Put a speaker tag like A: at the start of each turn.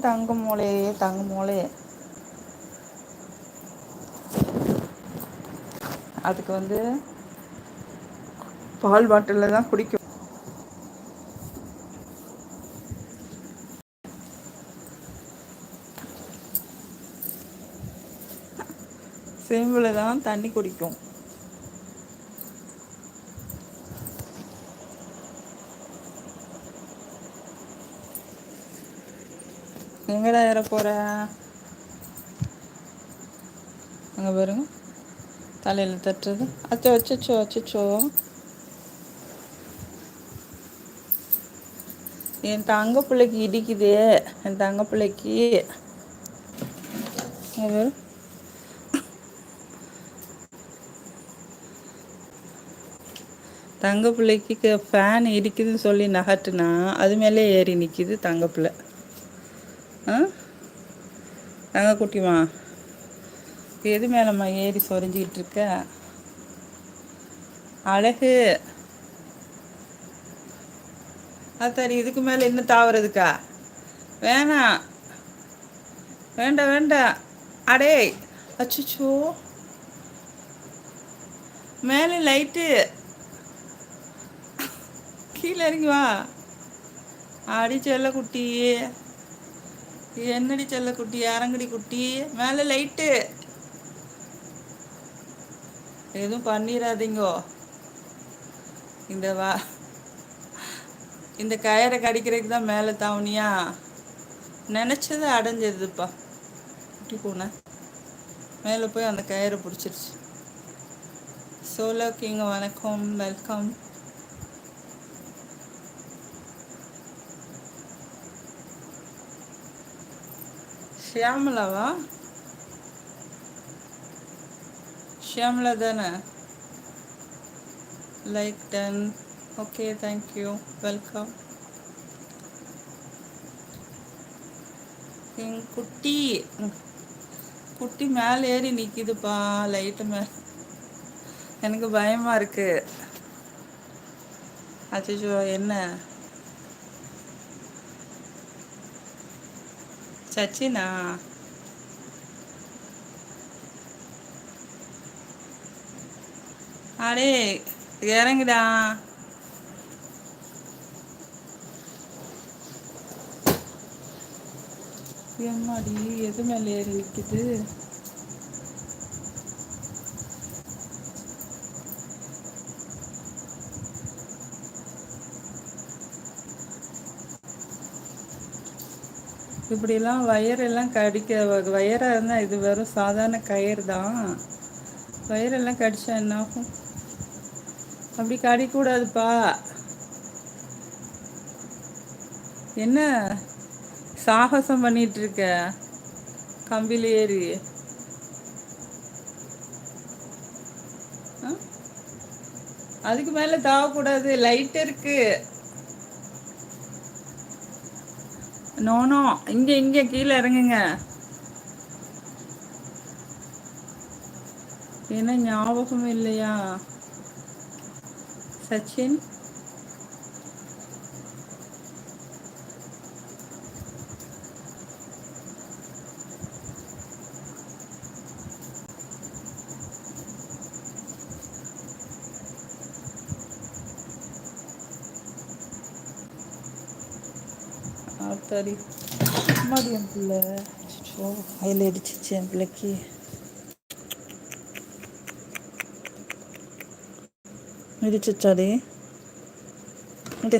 A: தங்க மோளே, தங்க மோளே. அதுக்கு வந்து பால் பாட்டிலில் தான் குடிக்கும். செம்பில் தான் தண்ணி குடிக்கும். எங்கடா ஏற போகிற? அங்கே பாருங்க, தலையில் தட்டுறது. அச்சோ அச்சோ அச்சோ. என் தங்க பிள்ளைக்கு இடிக்குது. என் தங்க பிள்ளைக்கு தங்க பிள்ளைக்கு ஃபேன் இடிக்குதுன்னு சொல்லி நகட்டுனா அது மேலே ஏறி நிற்கிது தங்க பிள்ளை. ஆ, தங்க குட்டிமா, எது மேலம்மா ஏறி சொரிஞ்சிக்கிட்டு இருக்க? அழகு. சரி, இதுக்கு மேலே இன்னும் தாவறதுக்கா? வேணாம், வேண்டாம் வேண்டாம். அடே, அச்சுச்சோ, மேலே லைட்டு, கீழே இறங்கி வா. அடி செல்ல குட்டி, என்னடி செல்ல குட்டி, இறங்குடி குட்டி. மேலே லைட்டு. எதுவும் பண்ணிடாதீங்கோ. இந்த வா, இந்த கயரை கடிக்கிறதுக்கு தான் மேலே தாவணியா? நினச்சது அடைஞ்சதுப்பா. குட்டி பூனை மேலே போய் அந்த கயிறை பிடிச்சிருச்சு. சோலோக்கிங்க வணக்கம், வெல்கம். ஷியாமலாவா? ஷியாமலா தானே? Like ton. Okay, thank you, welcome. என் குட்டி குட்டி மேலே ஏறி நிற்கிதுப்பா லைட்டு மேலே. எனக்கு பயமாக இருக்கு. அச்சோ, என்ன சச்சினா? அடே இறங்குடா. எம்மாடி, எது மேலே ஏறி நிற்கிது? இப்படிலாம் வயரெல்லாம் கடிக்க, வயராக இருந்தால் இது வெறும் சாதாரண கயிறு தான். வயரெல்லாம் கடிச்சா என்ன ஆகும்? அப்படி கடிக்கூடாதுப்பா. என்ன சாகசம் பண்ணிட்டு இருக்க கம்பியில் ஏறி? அதுக்கு மேலே தாவக்கூடாது, லைட் இருக்கு. நோனோ, இங்கே இங்கே கீழே இறங்குங்க. என்ன ஞாபகம் இல்லையா சச்சின்? சரி, அம்மாடி என் பிள்ளை. அதில் அடிச்சிச்சு என் பிள்ளைக்கு. இடிச்சிச்சாடி. இது